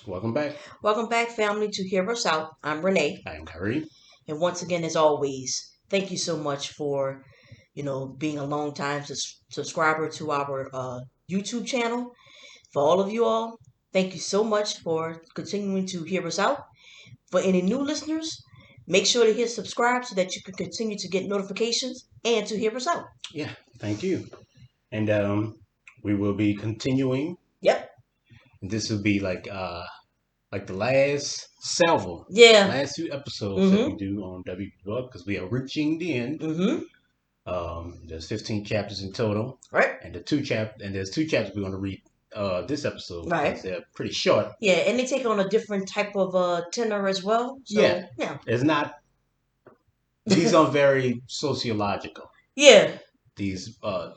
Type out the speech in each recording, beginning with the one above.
Welcome back. Welcome back, family, to Hear Us Out. I'm Renee. I am Kyrie. And once again, as always, thank you so much for, being a long time subscriber to our YouTube channel. For all of you all, thank you so much for continuing to hear us out. For any new listeners, make sure to hit subscribe so that you can continue to get notifications and to hear us out. Yeah, thank you. And we will be continuing. Yep. This will be like the last salvo. Yeah. Last few episodes that we do on W.E.B because we are reaching the end. There's 15 chapters in total. Right. And there's two chapters we're going to read this episode. Right. They're pretty short. Yeah, and they take on a different type of tenor as well. So, yeah. It's not. These are very sociological. Yeah. These. I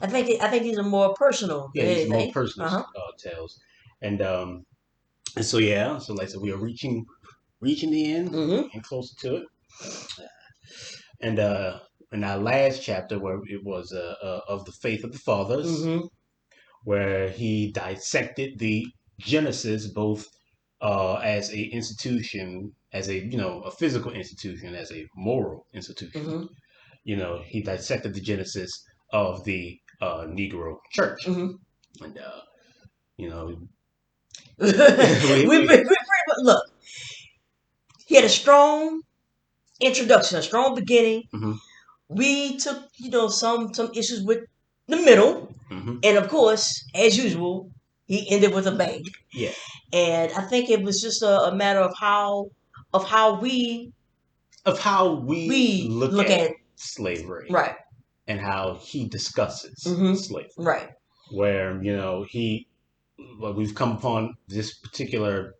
think these are more personal. Yeah, these are more personal tales, and so like I said, we are reaching the end and closer to it. And in our last chapter, where it was of the faith of the fathers, where he dissected the Genesis both as a institution, as a physical institution, as a moral institution. He dissected the Genesis of the Negro Church, and look. He had a strong introduction, a strong beginning. We took some issues with the middle, and of course, as usual, he ended with a bang. Yeah, and I think it was just a matter of how we look at slavery, right, and how he discusses slavery, right, where we've come upon this particular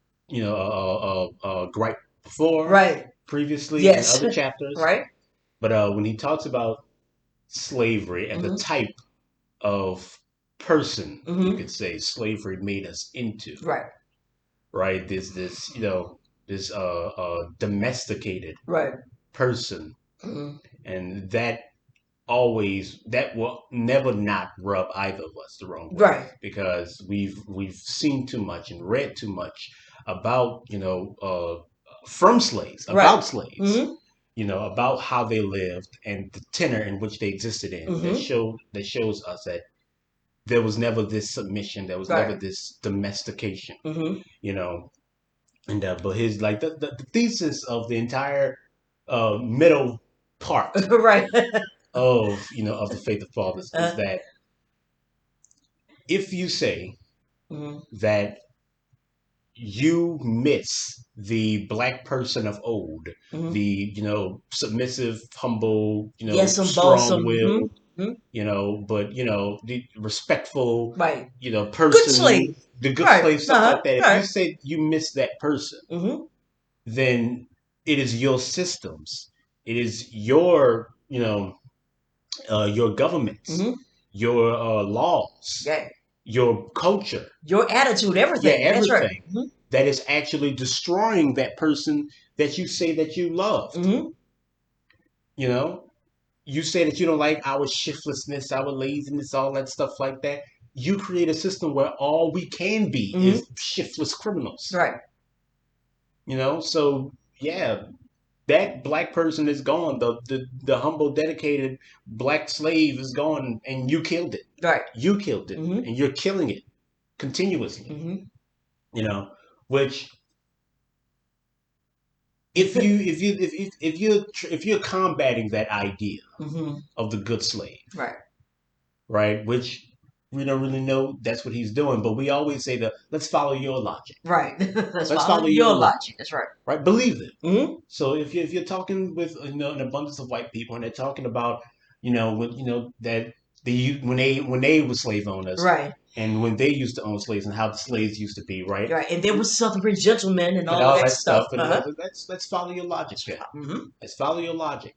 gripe before, right, previously in other chapters, right. But when he talks about slavery and the type of person you could say slavery made us into, right, this domesticated person, and that will never not rub either of us the wrong way, because we've seen too much and read too much about from slaves, about slaves, about how they lived and the tenor in which they existed in, that shows us that there was never this submission, there was never this domestication, and but his the thesis of the entire middle part of of the faith of fathers is that if you say that you miss the black person of old, the submissive, humble, strong-willed, but the respectful, person, good slave, the good slave, stuff like that. If you say you miss that person, then it is your systems, it is your your governments, your laws, your culture, your attitude, everything. Everything. That's right. That is actually destroying that person that you say that you love. You say that you don't like our shiftlessness, our laziness, all that stuff like that. You create a system where all we can be is shiftless criminals. Right. So yeah, that black person is gone. The humble, dedicated black slave is gone, and you killed it. Right. You killed it, and you're killing it continuously. Which if you're combating that idea of the good slave, right, which we don't really know that's what he's doing, but we always say that let's follow your logic, right? let's follow your logic. That's right. Right, believe it. So if you're talking with an abundance of white people and they're talking about that when they were slave owners, right, and when they used to own slaves and how the slaves used to be, right, and there was Southern gentlemen and all that stuff. And let's follow your logic. Let's follow your logic.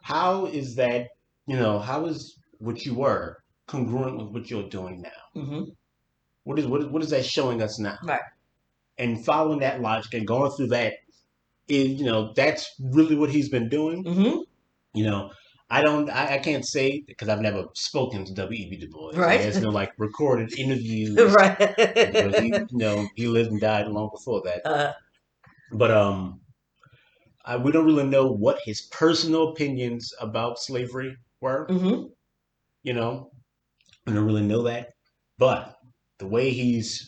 How is that? How is what you were congruent with what you're doing now? What is that showing us now? Right. And following that logic and going through that is that's really what he's been doing. I don't. I can't say because I've never spoken to W.E.B. Du Bois. And Right. there's no like recorded interviews because Right. he lived and died long before that. uh, But we don't really know what his personal opinions about slavery were. hmm You know, we don't really know that. But the way he's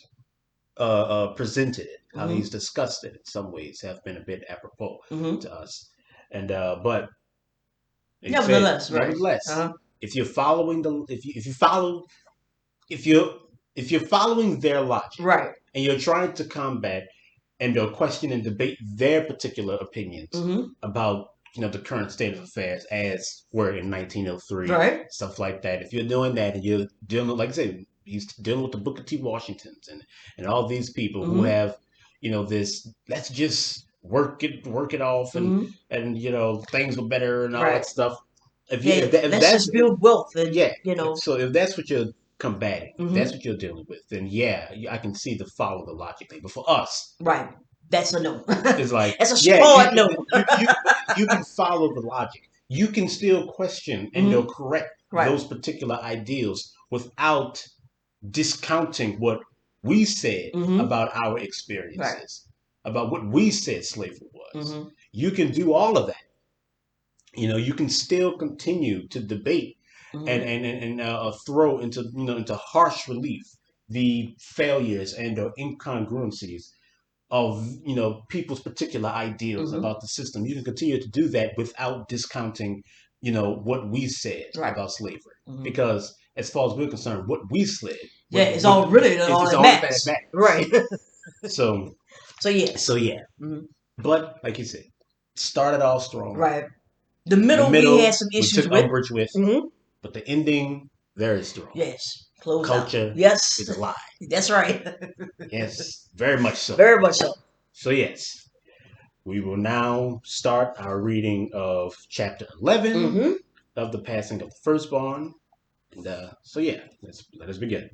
presented it, how hmm he's discussed it, in some ways have been a bit apropos hmm to us. And but like you said, Nevertheless, right. nevertheless, Uh-huh. if you're following the if you follow if you're if you're following their logic Right. and you're trying to combat and question and debate their particular opinions hmm about the current state of affairs as were in 1903, Right. stuff like that. If you're doing that and you're dealing, like I said, he's dealing with the Booker T. Washingtons and all these people who hmm have this. Let's just work it off hmm and things were better and all that Right. stuff. If you Yeah. if Let's that's just build wealth and yeah, so if that's what you're combating, if that's hmm what you're dealing with, then yeah, I can see the follow the logic thing. But for us, Right. That's a no. it's like, That's a yeah, hard no. you can follow the logic. You can still question and hmm correct Right. those particular ideals without discounting what we said hmm about our Right. experiences, about what we said slavery was. hmm You can do all of that. You can still continue to debate hmm and throw into harsh relief the failures and incongruencies of people's particular ideals hmm about the system. You can continue to do that without discounting what we said Right. about slavery, hmm because as far as we're concerned, what we said, Yeah, it's all really all it's that all that matters. matters. Right. So So so yes. yeah, hmm but like you said, started off strong. Right. The The middle we had middle some we issues took with. umbrage with, hmm but the ending very strong. Yes. Close out. Culture Yes. is alive. That's right. Yes, very much so. Very much so. So yes, we will now start our reading of chapter 11 hmm of the passing of the firstborn. And so yeah, let us begin.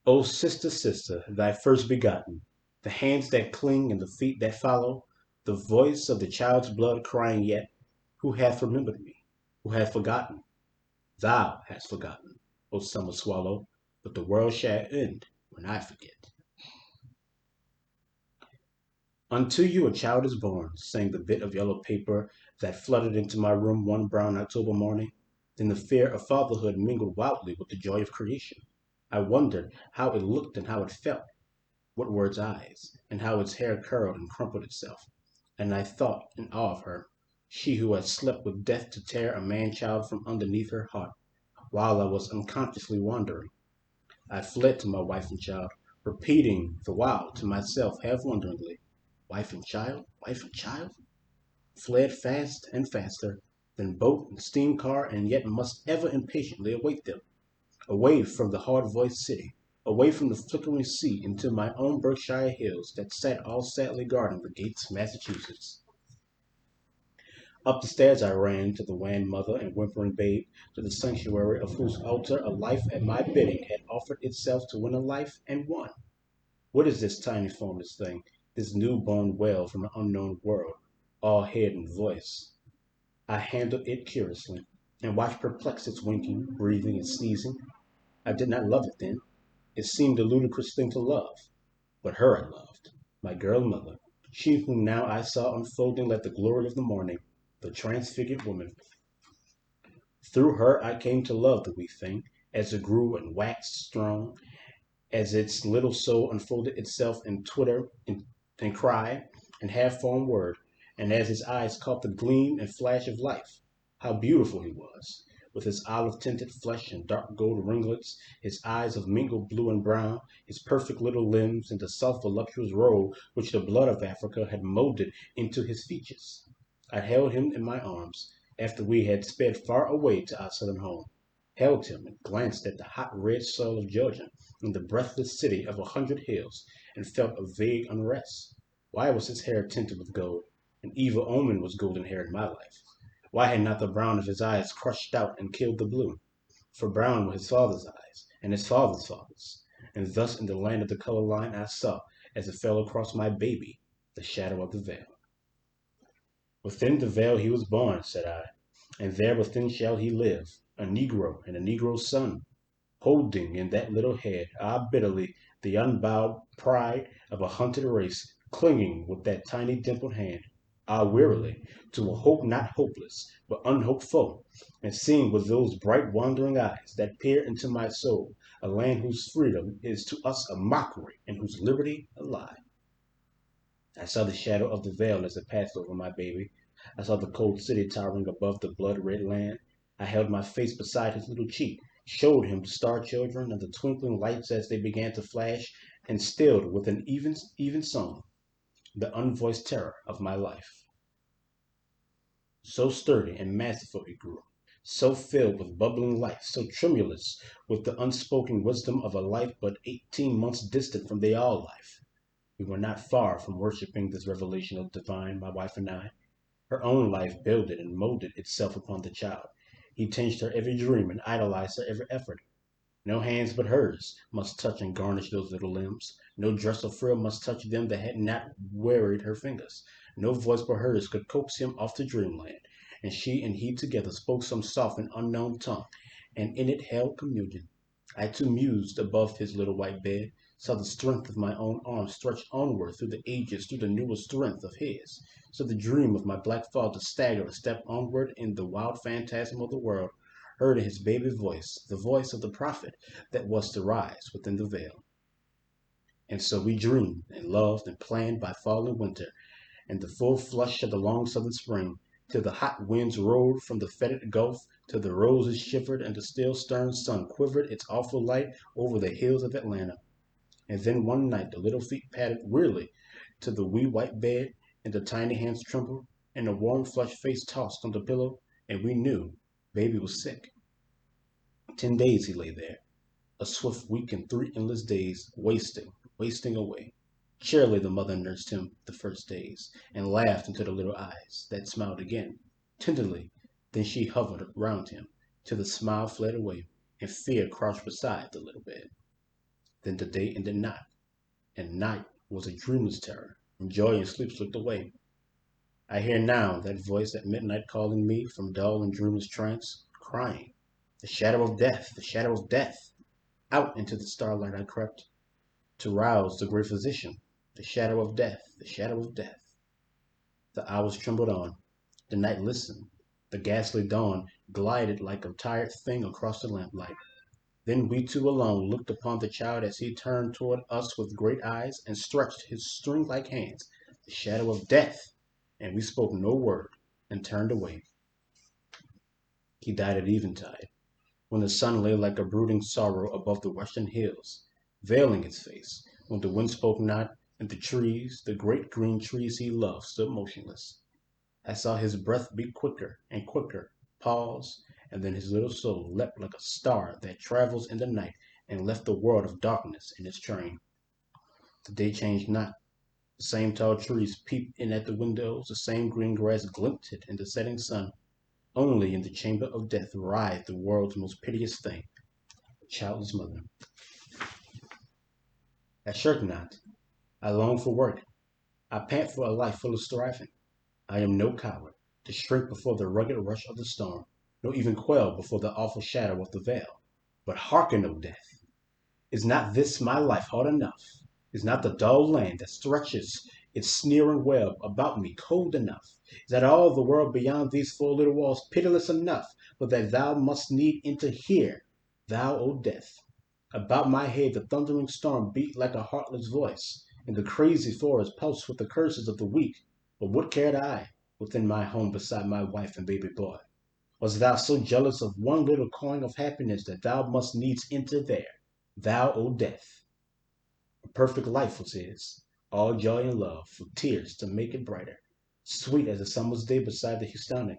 O sister, sister, thy first begotten, the hands that cling and the feet that follow, the voice of the child's blood crying yet, who hath remembered me, who hath forgotten? Thou hast forgotten, O summer swallow, but the world shall end when I forget. Unto you a child is born, sang the bit of yellow paper that fluttered into my room one brown October morning. Then the fear of fatherhood mingled wildly with the joy of creation. I wondered how it looked and how it felt, what were its eyes, and how its hair curled and crumpled itself. And I thought in awe of her, she who had slept with death to tear a man child from underneath her heart, while I was unconsciously wandering. I fled to my wife and child, repeating the while to myself half wonderingly, wife and child, wife and child? Fled fast and faster, then boat and steam car, and yet must ever impatiently await them, away from the hard voiced city, away from the flickering sea into my own Berkshire hills that sat all sadly guarding the gates of Massachusetts. Up the stairs I ran to the wan mother and whimpering babe, to the sanctuary of whose altar a life at my bidding had offered itself to win a life and won. What is this tiny formless thing, this new-born wail from an unknown world, all head and voice? I handled it curiously, and watched perplexed its winking, breathing, and sneezing. I did not love it then. It seemed a ludicrous thing to love. But her I loved, my girl mother, she whom now I saw unfolding like the glory of the morning, the transfigured woman. Through her I came to love the wee thing, as it grew and waxed strong, as its little soul unfolded itself in twitter and cry and half-formed word, and as his eyes caught the gleam and flash of life. How beautiful he was, with his olive-tinted flesh and dark gold ringlets, his eyes of mingled blue and brown, his perfect little limbs, and the soft voluptuous robe which the blood of Africa had molded into his features. I held him in my arms, after we had sped far away to our southern home, held him and glanced at the hot red soil of Georgia in the breathless city of 100 hills, and felt a vague unrest. Why was his hair tinted with gold? An evil omen was golden hair in my life. Why had not the brown of his eyes crushed out and killed the blue? For brown were his father's eyes, and his father's father's. And thus in the land of the color line I saw, as it fell across my baby, the shadow of the veil. Within the veil he was born, said I, and there within shall he live, a Negro and a Negro's son, holding in that little head, bitterly, the unbowed pride of a hunted race, clinging with that tiny dimpled hand, wearily, to a hope not hopeless, but unhoped for, and seeing with those bright wandering eyes that peer into my soul a land whose freedom is to us a mockery and whose liberty a lie. I saw the shadow of the veil as it passed over my baby. I saw the cold city towering above the blood-red land. I held my face beside his little cheek, showed him the star children and the twinkling lights as they began to flash, and stilled with an even song the unvoiced terror of my life. So sturdy and masterful he grew, so filled with bubbling life, so tremulous with the unspoken wisdom of a life but 18 months distant from the all life. We were not far from worshipping this revelation of the divine, my wife and I. Her own life builded and molded itself upon the child. He tinged her every dream and idolized her every effort. No hands but hers must touch and garnish those little limbs. No dress or frill must touch them that had not wearied her fingers. No voice but hers could coax him off to dreamland. And she and he together spoke some soft and unknown tongue, and in it held communion. I too mused above his little white bed, saw the strength of my own arms stretch onward through the ages, through the newer strength of his. So the dream of my black father stagger a step onward in the wild phantasm of the world, heard in his baby voice, the voice of the prophet that was to rise within the veil. And so we dreamed and loved and planned by fall and winter, and the full flush of the long southern spring, till the hot winds roared from the fetid gulf, till the roses shivered and the still stern sun quivered its awful light over the hills of Atlanta. And then one night the little feet padded wearily to the wee white bed, and the tiny hands trembled, and the warm flushed face tossed on the pillow, and we knew baby was sick. 10 days he lay there, a swift week and 3 endless days, wasting away. Cheerily the mother nursed him the first days, and laughed into the little eyes that smiled again, tenderly. Then she hovered round him, till the smile fled away, and fear crouched beside the little bed. Then the day ended not, and night was a dreamless terror, and joy and sleep slipped away. I hear now that voice at midnight calling me from dull and dreamless trance, crying, "The shadow of death, the shadow of death!" Out into the starlight I crept, to rouse the great physician. The shadow of death, the shadow of death. The hours trembled on, the night listened, the ghastly dawn glided like a tired thing across the lamplight. Then we two alone looked upon the child as he turned toward us with great eyes and stretched his string-like hands. The shadow of death! And we spoke no word and turned away. He died at eventide, when the sun lay like a brooding sorrow above the western hills, veiling its face, when the wind spoke not, and the trees, the great green trees he loved, stood motionless. I saw his breath beat quicker and quicker, pause, and then his little soul leapt like a star that travels in the night, and left the world of darkness in its train. The day changed not. The same tall trees peeped in at the windows, the same green grass glinted in the setting sun. Only in the chamber of death writhed the world's most piteous thing, a childless mother. I shirk not. I long for work. I pant for a life full of striving. I am no coward, to shrink before the rugged rush of the storm, nor even quail before the awful shadow of the veil. But hearken, O death! Is not this my life hard enough? Is not the dull land that stretches its sneering web about me cold enough? Is not all the world beyond these four little walls pitiless enough, but that thou must need enter here, thou, O death? About my head the thundering storm beat like a heartless voice, and the crazy forest pulsed with the curses of the weak. But what cared I, within my home beside my wife and baby boy? Was thou so jealous of one little coin of happiness that thou must needs enter there, thou, O death? A perfect life was his, all joy and love, with tears to make it brighter, sweet as a summer's day beside the Houstonic.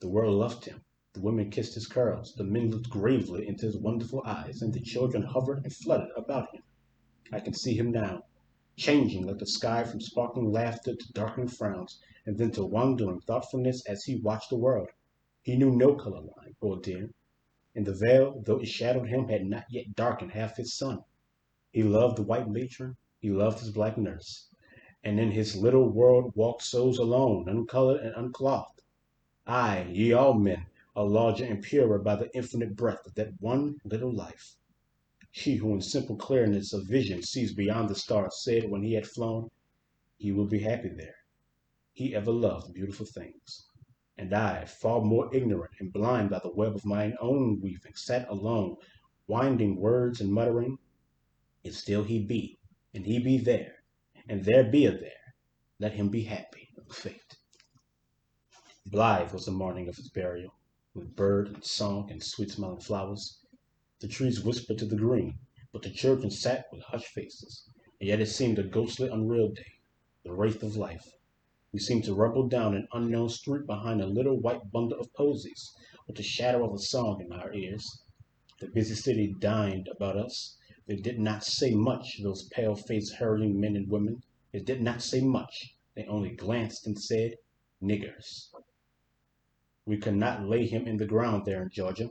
The world loved him, the women kissed his curls, the men looked gravely into his wonderful eyes, and the children hovered and fluttered about him. I can see him now, changing like the sky from sparkling laughter to darkening frowns, and then to wondering thoughtfulness as he watched the world. He knew no color line, poor dear, and the veil, though it shadowed him, had not yet darkened half his sun. He loved the white matron, he loved his black nurse, And in his little world walked souls alone, uncolored and unclothed. Aye, ye all men are larger and purer by the infinite breadth of that one little life. He who in simple clearness of vision sees beyond the stars said when he had flown, he will be happy there. He ever loved beautiful things. And I, far more ignorant and blind by the web of mine own weaving, sat alone, winding words and muttering, if still he be, and he be there, and there be a there, let him be happy, fate. Blithe was the morning of his burial, with bird and song and sweet smelling flowers. The trees whispered to the green, but the children sat with hushed faces, and yet it seemed a ghostly unreal day, the wraith of life. We seemed to rumble down an unknown street behind a little white bundle of posies, with the shadow of a song in our ears. The busy city dined about us. They did not say much, those pale-faced hurrying men and women. They did not say much. They only glanced and said, niggers. We could not lay him in the ground there in Georgia,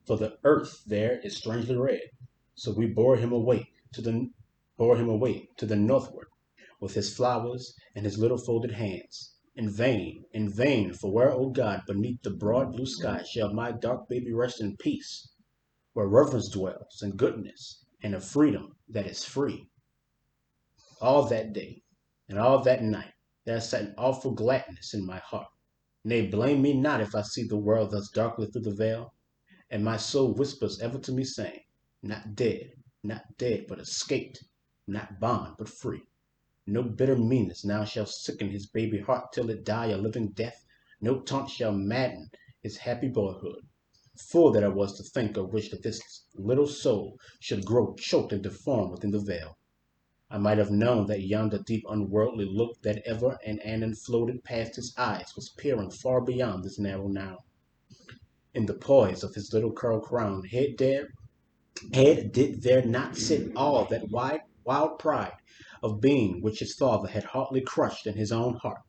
for the earth there is strangely red. So we bore him away to the northward, with his flowers and his little folded hands. In vain, for where, O God, beneath the broad blue sky shall my dark baby rest in peace, where reverence dwells, and goodness, and a freedom that is free. All that day, and all that night, there sat an awful gladness in my heart. Nay, blame me not if I see the world thus darkly through the veil, and my soul whispers ever to me, saying, not dead, but escaped, not bond, but free. No bitter meanness now shall sicken his baby heart till it die a living death. No taunt shall madden his happy boyhood. Fool that I was to think or wish that this little soul should grow choked and deformed within the veil. I might have known that yonder deep unworldly look that ever and anon floated past his eyes was peering far beyond this narrow now. In the poise of his little curl crowned head did there not sit all that wild pride of being which his father had hardly crushed in his own heart?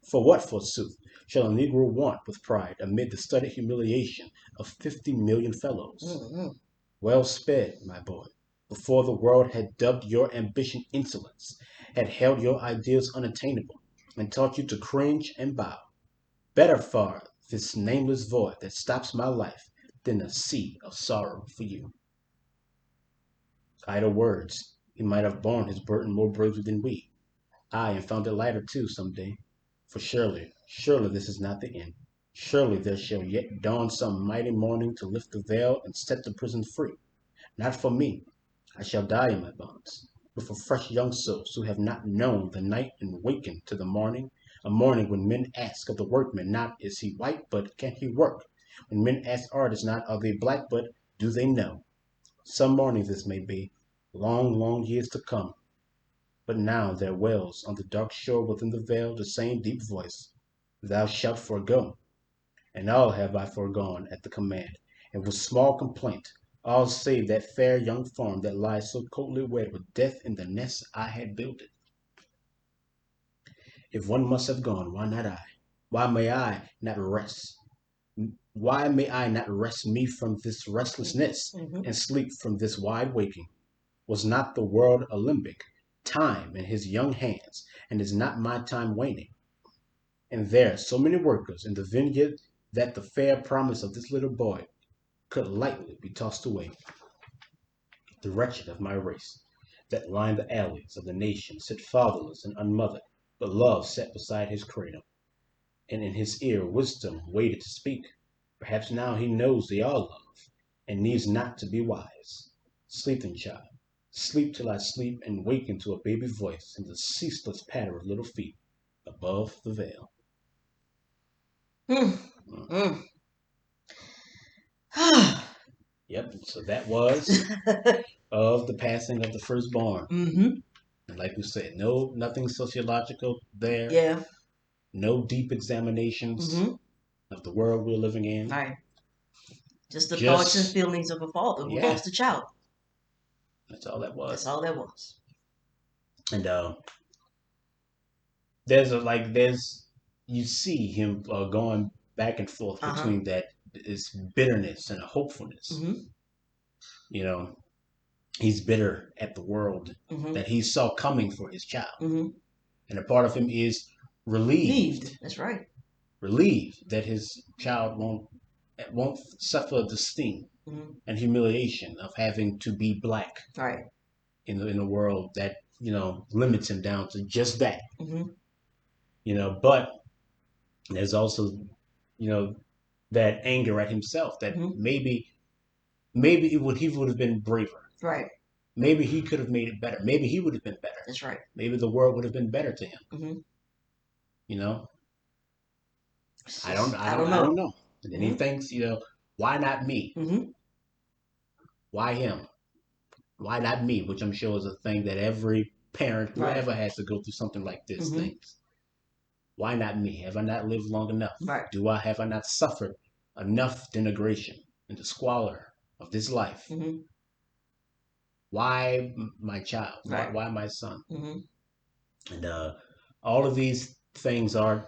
For what, forsooth, shall a Negro want with pride amid the studied humiliation of 50,000,000 fellows? Mm-hmm. Well sped, my boy, before the world had dubbed your ambition insolence, had held your ideals unattainable, and taught you to cringe and bow. Better far this nameless void that stops my life than a sea of sorrow for you. Idle words. He might have borne his burden more bravely than we. Ay, and found it lighter too some day. For surely this is not the end. Surely there shall yet dawn some mighty morning to lift the veil and set the prison free. Not for me. I shall die in my bonds. But for fresh young souls who have not known the night and wakened to the morning, a morning when men ask of the workman not is he white, but can he work? When men ask artists not are they black, but do they know? Some morning this may be, long, long years to come. But now there wails on the dark shore within the veil the same deep voice, Thou shalt forego. And all have I foregone at the command, and with small complaint, all save that fair young form that lies so coldly wed with death in the nest I had builded. If one must have gone, why not I? Why may I not rest? Why may I not rest me from this restlessness, Mm-hmm. and sleep from this wide waking? Was not the world alembic, time in his young hands, and is not my time waning? And there so many workers in the vineyard that the fair promise of this little boy could lightly be tossed away. The wretched of my race, that line the alleys of the nation, sit fatherless and unmothered, but love sat beside his cradle, and in his ear wisdom waited to speak. Perhaps now he knows they are love, and needs not to be wise. Sleep then, child. Sleep till I sleep and waken to a baby voice and the ceaseless patter of little feet above the veil. Mm. Yep, so that was of the passing of the firstborn. Mm-hmm. And like we said, nothing sociological there, Yeah. no deep examinations Mm-hmm. of the world we're living in. Right. Just the thoughts and Just, feelings of a father who yeah, lost a child. that's all that That's was. all that was. And there's you see him going back and forth Uh huh. between that is bitterness and a hopefulness. Mm-hmm. You know, He's bitter at the world that he saw coming for his child. And a part of him is relieved. That's right. Relieved that his child won't suffer the sting and humiliation of having to be black. Right. In a world that limits him down to just that. But there's also that anger at himself that maybe he would have been braver. Right. Maybe he could have made it better. Maybe he would have been better. That's right. Maybe the world would have been better to him. I don't know. And then he thinks, why not me? Why him? Why not me? Which I'm sure is a thing that every parent who ever has to go through something like this thinks. Why not me? Have I not lived long enough? Right. Have I not suffered enough denigration and the squalor of this life? Why my child? Right. Why my son? And all of these things aren't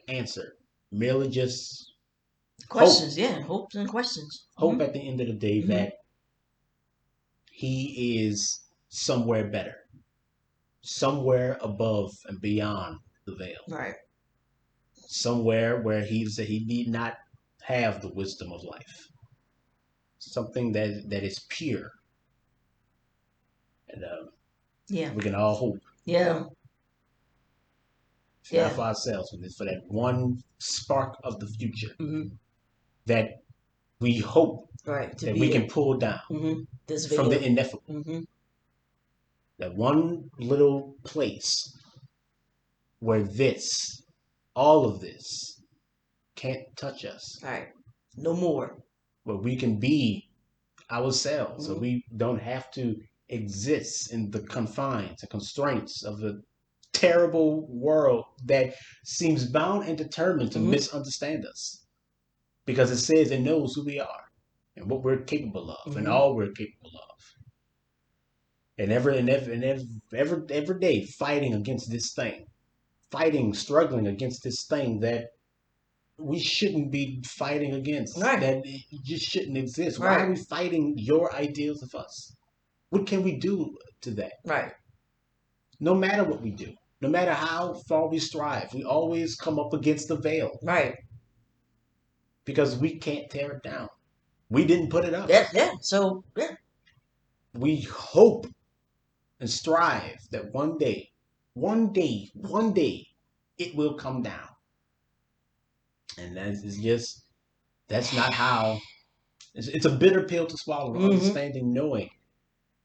answered. Merely just questions. Hope. Hopes and questions. Hope at the end of the day that he is somewhere better, somewhere above and beyond the veil. Right. Somewhere where he need not have the wisdom of life. Something that is pure. And we can all hope. Yeah. Not for ourselves, but it's for that one spark of the future that we hope that we can pull down from the ineffable. That one little place where all of this can't touch us. Right. No more. Where we can be ourselves, so we don't have to exist in the confines and constraints of the terrible world that seems bound and determined to misunderstand us, because it says it knows who we are and what we're capable of and all we're capable of. And every day fighting against this thing, struggling against this thing that we shouldn't be fighting against, that it just shouldn't exist. Why are we fighting your ideals of us? What can we do to that? Right. No matter what we do, no matter how far we strive, we always come up against the veil. Right. Because we can't tear it down. We didn't put it up. So, we hope and strive that one day, it will come down. And that's not how. It's a bitter pill to swallow, understanding, knowing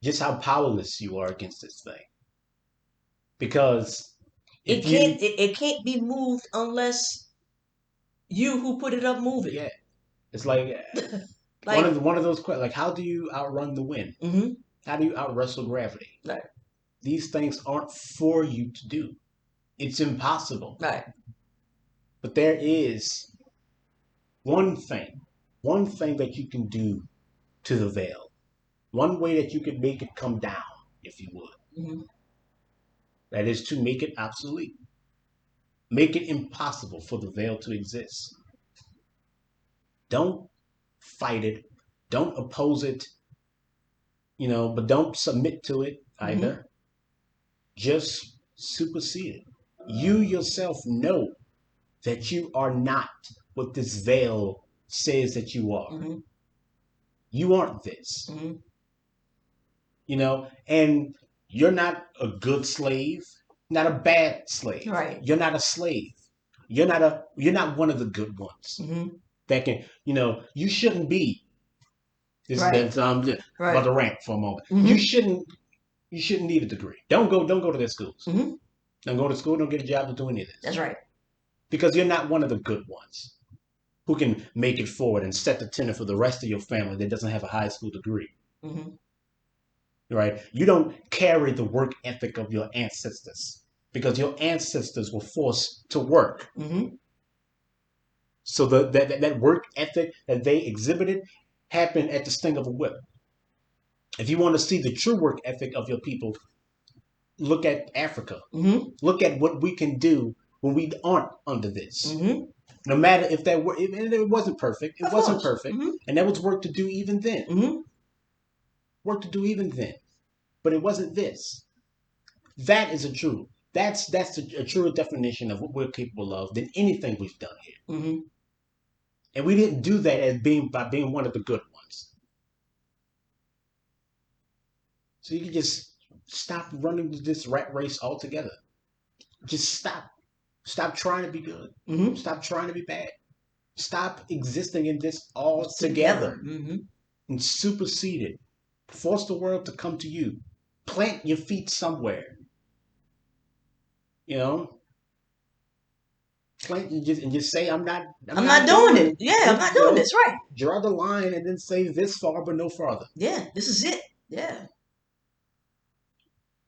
just how powerless you are against this thing. Because it can't be moved unless you who put it up move it. Yeah, it's like one of those questions. Like, how do you outrun the wind? How do you out-wrestle gravity? Right. These things aren't for you to do. It's impossible. Right. But there is one thing that you can do to the veil. One way that you can make it come down, if you would. That is to make it obsolete. Make it impossible for the veil to exist. Don't fight it. Don't oppose it. But don't submit to it either. Just supersede it. You yourself know that you are not what this veil says that you are. You aren't this. And you're not a good slave, not a bad slave. Right. You're not a slave. You're not one of the good ones. That can, you shouldn't be. About to rant for a moment. You shouldn't need a degree. Don't go to their schools. Don't go to school, don't get a job to do any of this. That's right. Because you're not one of the good ones who can make it forward and set the tenor for the rest of your family that doesn't have a high school degree. Right? You don't carry the work ethic of your ancestors because your ancestors were forced to work. So that work ethic that they exhibited happened at the sting of a whip. If you want to see the true work ethic of your people, look at Africa. Look at what we can do when we aren't under this. No matter if it wasn't perfect. It wasn't perfect. And there was work to do even then. work to do even then. But it wasn't this. That is a true. That's a truer definition of what we're capable of than anything we've done here. Mm-hmm. And we didn't do that as being one of the good ones. So you can just stop running this rat race altogether. Just stop. Stop trying to be good. Mm-hmm. Stop trying to be bad. Stop existing in this all together. Mm-hmm. And supersede it. Force the world to come to you. Plant your feet somewhere. You know, plant and just say, I'm not doing it. Yeah, I'm not doing this. Right. Draw the line and then say this far but no farther. Yeah, this is it. Yeah.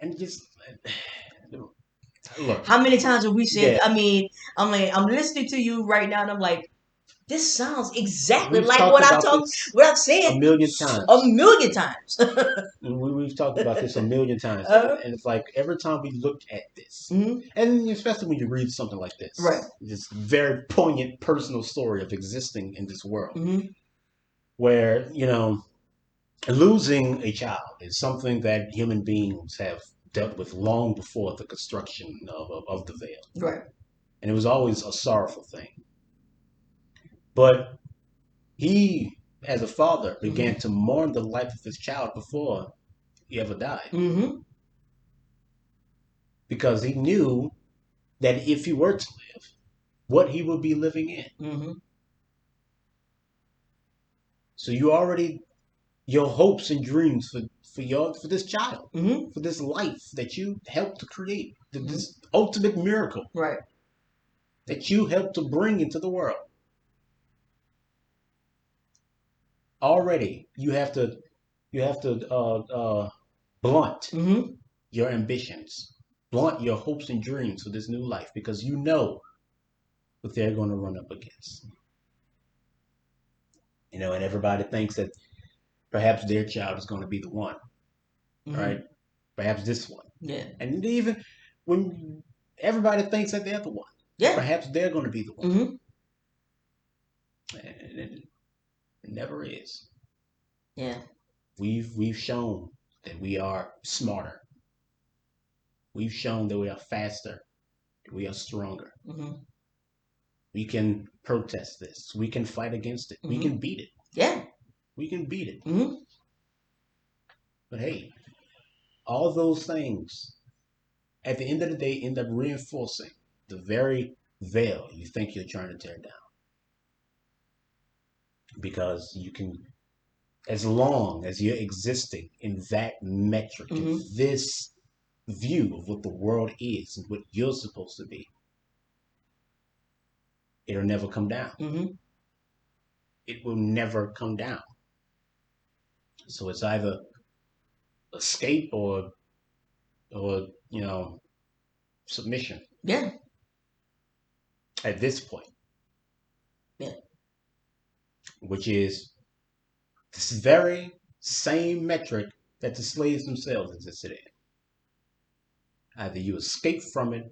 And just look. How many times have we said? Yeah. I'm listening to you right now, and I'm like, this sounds exactly like what I've said a million times. A million times. We've talked about this a million times, and it's like every time we look at this, mm-hmm. and especially when you read something like this, right? This very poignant personal story of existing in this world, mm-hmm. where losing a child is something that human beings have dealt with long before the construction of the veil, right? And it was always a sorrowful thing. But he, as a father, began mm-hmm. to mourn the life of his child before he ever died. Mm-hmm. Because he knew that if he were to live, what he would be living in. Mm-hmm. So your hopes and dreams for this child, mm-hmm. for this life that you helped to create, mm-hmm. this ultimate miracle, right? That you helped to bring into the world. Already, you have to blunt mm-hmm. your ambitions, blunt your hopes and dreams for this new life, because you know what they're going to run up against. And everybody thinks that perhaps their child is going to be the one, mm-hmm. right? Perhaps this one. Yeah. And even when everybody thinks that they're the one, yeah. perhaps they're going to be the one. Mm-hmm. And it never is. Yeah. We've shown that we are smarter. We've shown that we are faster. We are stronger. Mm-hmm. We can protest this. We can fight against it. Mm-hmm. We can beat it. Yeah. We can beat it. Mm-hmm. But hey, all those things, at the end of the day, end up reinforcing the very veil you think you're trying to tear down. Because you can, as long as you're existing in that metric, mm-hmm. in this view of what the world is and what you're supposed to be, it'll never come down. Mm-hmm. It will never come down. So it's either escape or submission. Yeah. At this point. Yeah. Which is this very same metric that the slaves themselves existed in. Either you escape from it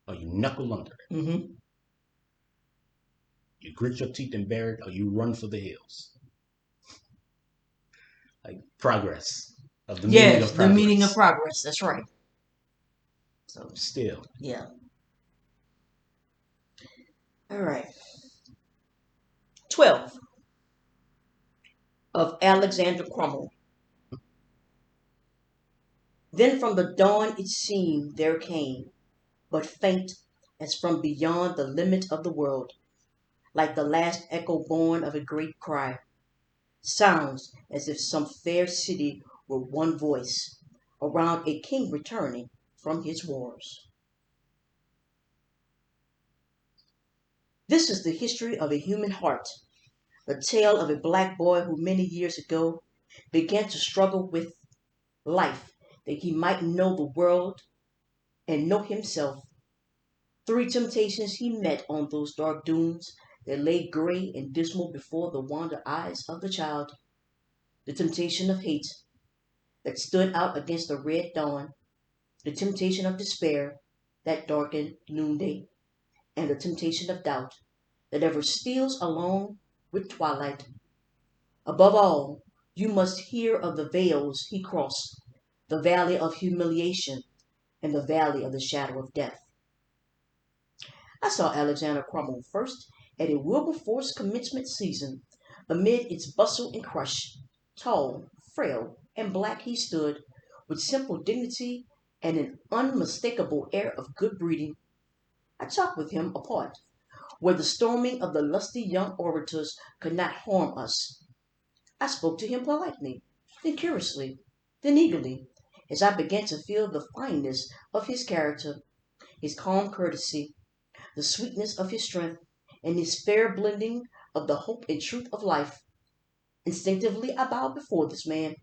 or you knuckle under it. Mm-hmm. You grit your teeth and bear it, or you run for the hills. Like progress. Of the meaning of progress. The meaning of progress. That's right. So still. Yeah. All right. 12. Of Alexander Crummell. Then from the dawn it seemed there came, but faint as from beyond the limit of the world, like the last echo born of a great cry, sounds as if some fair city were one voice, around a king returning from his wars. This is the history of a human heart, the tale of a black boy who many years ago began to struggle with life that he might know the world and know himself. 3 temptations he met on those dark dunes that lay gray and dismal before the wander eyes of the child. The temptation of hate that stood out against the red dawn, the temptation of despair that darkened noonday, and the temptation of doubt that ever steals along with twilight. Above all, You must hear of the vales he crossed, the valley of humiliation and the valley of the shadow of death. I saw Alexander Crummell first at a Wilberforce commencement season. Amid its bustle and crush, tall, frail, and black he stood, with simple dignity and an unmistakable air of good breeding. I talked with him apart, where the storming of the lusty young orators could not harm us. I spoke to him politely, then curiously, then eagerly, as I began to feel the fineness of his character, his calm courtesy, the sweetness of his strength, and his fair blending of the hope and truth of life. Instinctively I bowed before this man,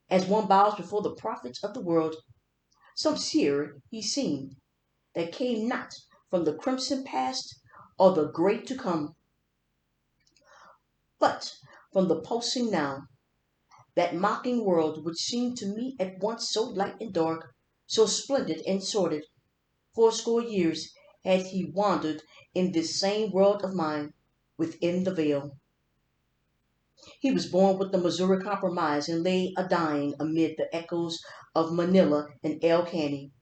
as one bows before the prophets of the world. Some seer he seemed, that came not from the crimson past or the great to come, but from the pulsing now, that mocking world which seemed to me at once so light and dark, so splendid and sordid. Fourscore years had he wandered in this same world of mine, within the veil. He was born with the Missouri Compromise and lay a dying amid the echoes of Manila and El Caney.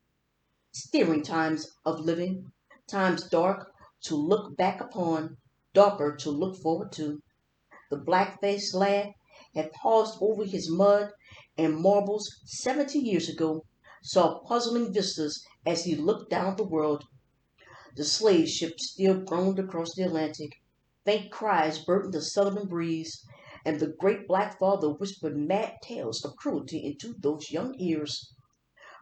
Steering times of living, times dark to look back upon, darker to look forward to. The black-faced lad had paused over his mud and marbles 70 years ago, saw puzzling vistas as he looked down the world. The slave ship still groaned across the Atlantic. Faint cries burdened the southern breeze, and the great black father whispered mad tales of cruelty into those young ears.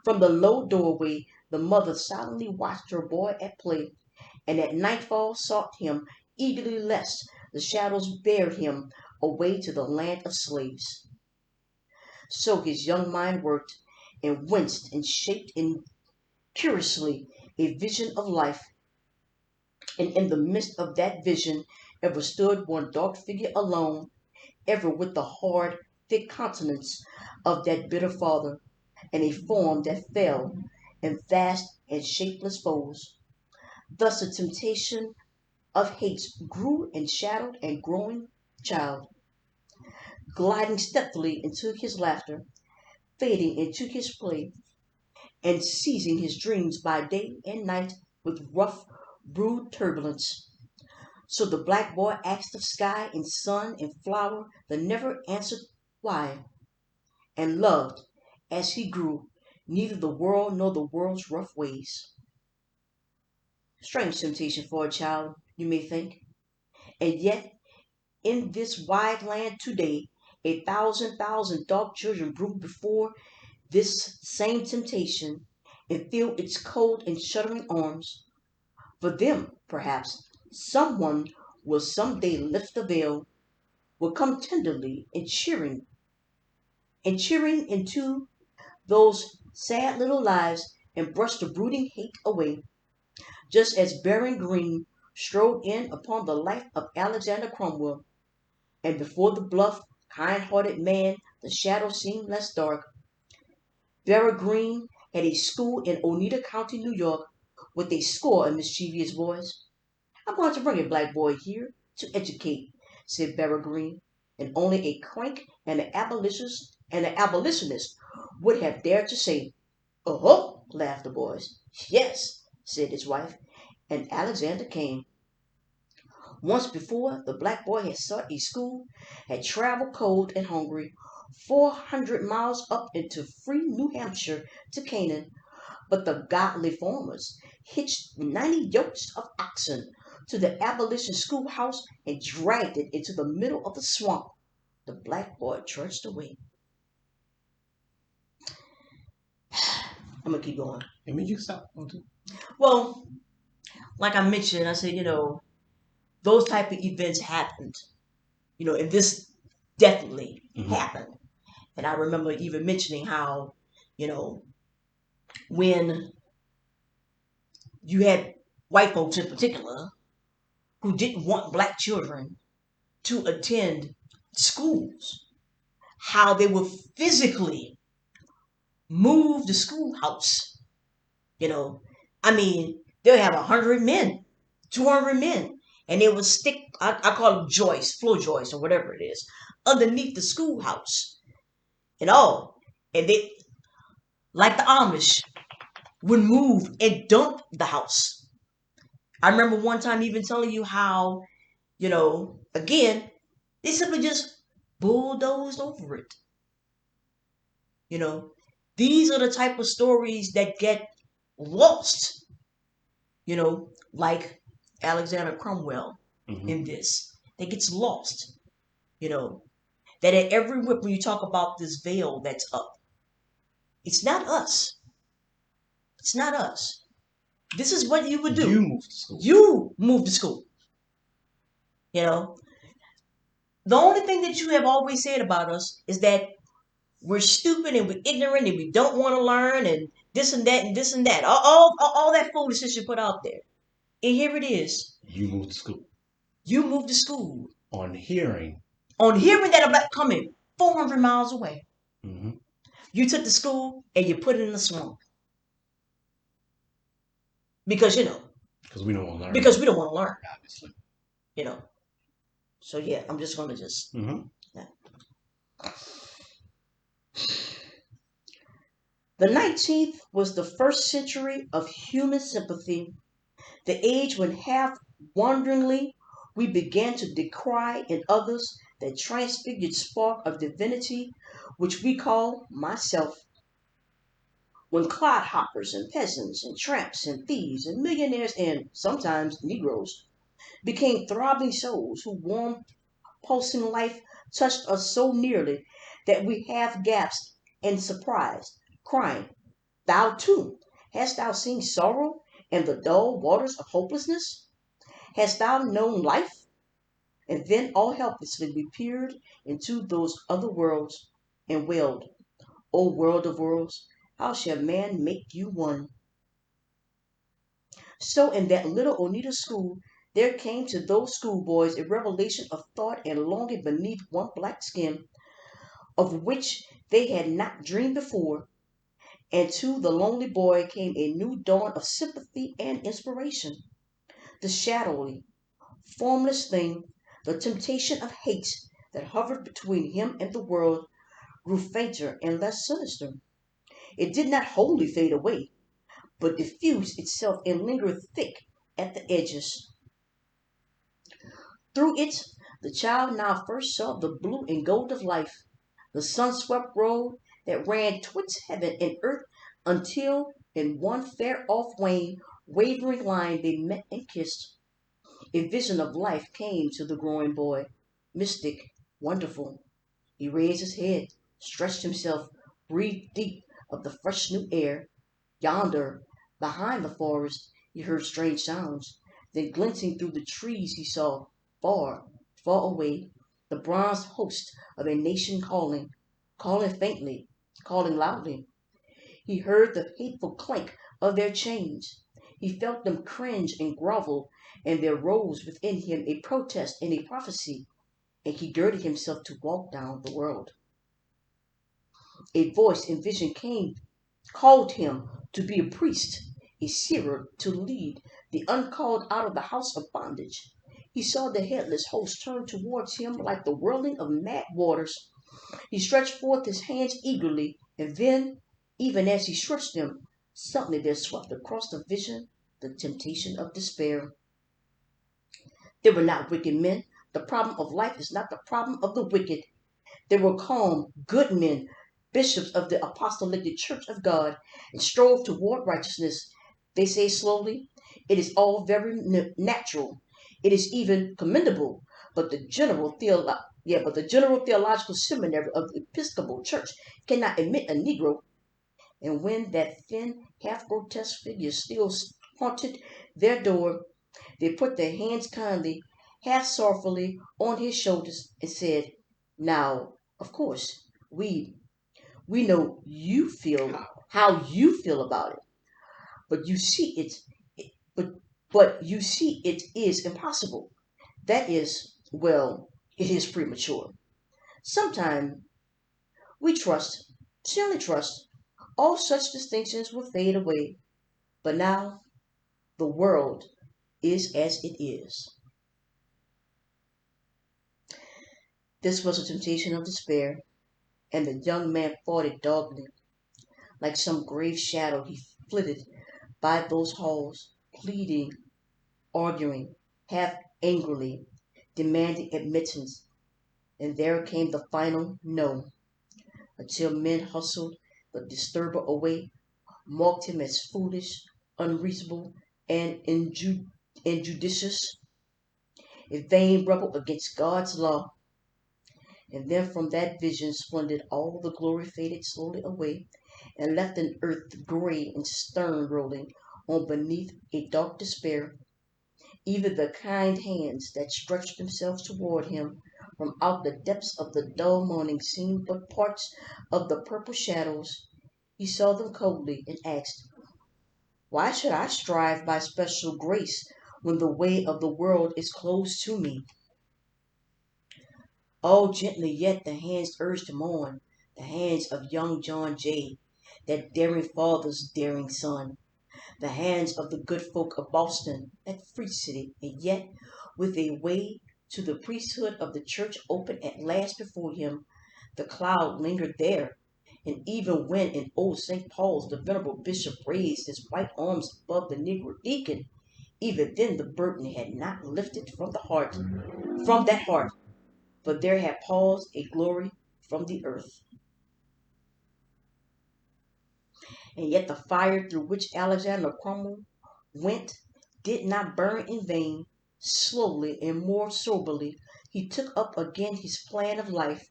From the low doorway, the mother silently watched her boy at play, and at nightfall sought him eagerly lest the shadows bear him away to the land of slaves. So his young mind worked, and winced and shaped in curiously a vision of life, and in the midst of that vision ever stood one dark figure alone, ever with the hard, thick countenance of that bitter father, and a form that fell in vast and shapeless folds. Thus the temptation of hate grew and shadowed and growing child, gliding stealthily into his laughter, fading into his play, and seizing his dreams by day and night with rough, rude turbulence. So the black boy asked of sky and sun and flower the never answered why, and loved, as he grew, neither the world nor the world's rough ways. Strange temptation for a child, you may think, and yet in this wide land today, a thousand dark children brood before this same temptation and feel its cold and shuddering arms. For them, perhaps, someone will some day lift the veil, will come tenderly and cheering into those sad little lives and brush the brooding hate away, just as Baron Green strode in upon the life of Alexander Cromwell, and before the bluff, kind-hearted man the shadows seemed less dark. Vera Green had a school in Oneida County, New York, with a score of mischievous boys. "I'm going to bring a black boy here to educate," said Vera Green, and only a crank and an abolitionist would have dared to say, "Oh!" laughed the boys. "Yes," said his wife, and Alexander came. Once before, the black boy had sought a school, had traveled cold and hungry 400 miles up into free New Hampshire to Canaan, but the godly farmers hitched 90 yokes of oxen to the abolition schoolhouse and dragged it into the middle of the swamp. The black boy trudged away. I'm gonna keep going. I mean, you stop. Well, like I mentioned, I said, those type of events happened, and this definitely happened. And I remember even mentioning how, when you had white folks in particular who didn't want black children to attend schools, how they would physically move the schoolhouse. I mean, they'll have 100 men, 200 men, and they would stick, I call them joists, floor joists or whatever it is, underneath the schoolhouse and all. And they, like the Amish, would move and dump the house. I remember one time even telling you how, again, they simply just bulldozed over it. You know, these are the type of stories that get lost, like Alexander Cromwell in this. That gets lost, you know, that at every whip when you talk about this veil that's up, it's not us. It's not us. This is what you would do. You move to school. You move to school. You know, the only thing that you have always said about us is that we're stupid and we're ignorant and we don't want to learn and this and that and this and that. All that foolishness you put out there. And here it is. You move to school. You moved to school. On hearing that a black coming 400 miles away. Mm-hmm. You took the school and you put it in the swamp. Because, Because we don't want to learn. Because we don't want to learn. Obviously. So, yeah, I'm just going to just... Mm-hmm. Yeah. The 19th was the first century of human sympathy, the age when half wonderingly we began to decry in others that transfigured spark of divinity which we call myself. When clodhoppers and peasants and tramps and thieves and millionaires and sometimes Negroes became throbbing souls whose warm pulsing life touched us so nearly that we half gasped in surprise, crying, "Thou too, hast thou seen sorrow and the dull waters of hopelessness? Hast thou known life?" And then all helplessly we peered into those other worlds and wailed, "O world of worlds, how shall man make you one?" So in that little Oneida school there came to those schoolboys a revelation of thought and longing beneath one black skin, of which they had not dreamed before, and to the lonely boy came a new dawn of sympathy and inspiration. The shadowy, formless thing, the temptation of hate that hovered between him and the world, grew fainter and less sinister. It did not wholly fade away, but diffused itself and lingered thick at the edges. Through it the child now first saw the blue and gold of life, the sun-swept road that ran twixt heaven and earth until in one fair off wavering line they met and kissed. A vision of life came to the growing boy, mystic, wonderful. He raised his head, stretched himself, breathed deep of the fresh new air. Yonder, behind the forest, he heard strange sounds. Then glinting through the trees he saw, far, far away, the bronze host of a nation calling, calling faintly, calling loudly. He heard the hateful clank of their chains. He felt them cringe and grovel, and there rose within him a protest and a prophecy, and he girded himself to walk down the world. A voice in vision came, called him to be a priest, a seer to lead the uncalled out of the house of bondage. He saw the headless host turn towards him like the whirling of mad waters. He stretched forth his hands eagerly, and then, even as he stretched them, suddenly there swept across the vision the temptation of despair. They were not wicked men. The problem of life is not the problem of the wicked. They were calm, good men, bishops of the apostolic church of God, and strove toward righteousness. They say slowly, "It is all very natural. It is even commendable. But the general theological seminary of the Episcopal Church cannot admit a Negro." And when that thin, half grotesque figure still haunted their door, they put their hands kindly, half sorrowfully, on his shoulders and said, "Now, of course, we know you feel how you feel about it, but you see but you see it is impossible. That is, well, it is premature. Sometime we trust, sincerely trust, all such distinctions will fade away. But now the world is as it is." This was a temptation of despair, and the young man fought it doggedly. Like some grave shadow, he flitted by those halls, pleading, arguing, half angrily, demanding admittance, and there came the final no, until men hustled the disturber away, mocked him as foolish, unreasonable, and injudicious, a vain rebel against God's law. And then from that vision splendid all the glory faded slowly away, and left an earth gray and stern rolling on beneath a dark despair. Even the kind hands that stretched themselves toward him from out the depths of the dull morning seemed but parts of the purple shadows. He saw them coldly and asked, "Why should I strive by special grace when the way of the world is closed to me?" All gently yet the hands urged him on, the hands of young John Jay, that daring father's daring son, the hands of the good folk of Boston, that free city, and yet with a way to the priesthood of the church open at last before him, the cloud lingered there. And even when in old St. Paul's the venerable bishop raised his white arms above the Negro deacon, even then the burden had not lifted from that heart, but there had paused a glory from the earth. And yet the fire through which Alexander Crummell went did not burn in vain. Slowly and more soberly he took up again his plan of life.